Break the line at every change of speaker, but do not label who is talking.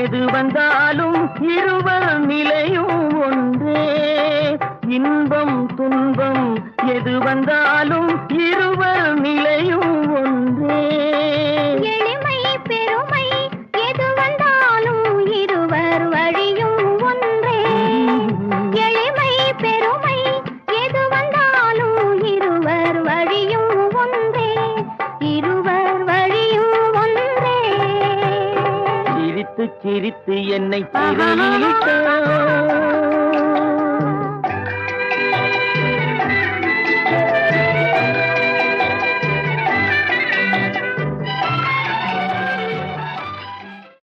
எது வந்தாலும் இருவர் நிலையும் ஒன்றே. இன்பம் துன்பம் எது வந்தாலும் இருவர் நிலையும் ஒன்றே.
எளிமை பெருமை எது வந்தாலும் இருவர் வழியும் ஒன்றே. எளிமை பெருமை எது வந்தாலும் இருவர் வழியும் ஒன்றே. இருவர் வழியும் ஒன்றே.
சிரித்து சிரித்து என்னை சிறையிலிட்டார்.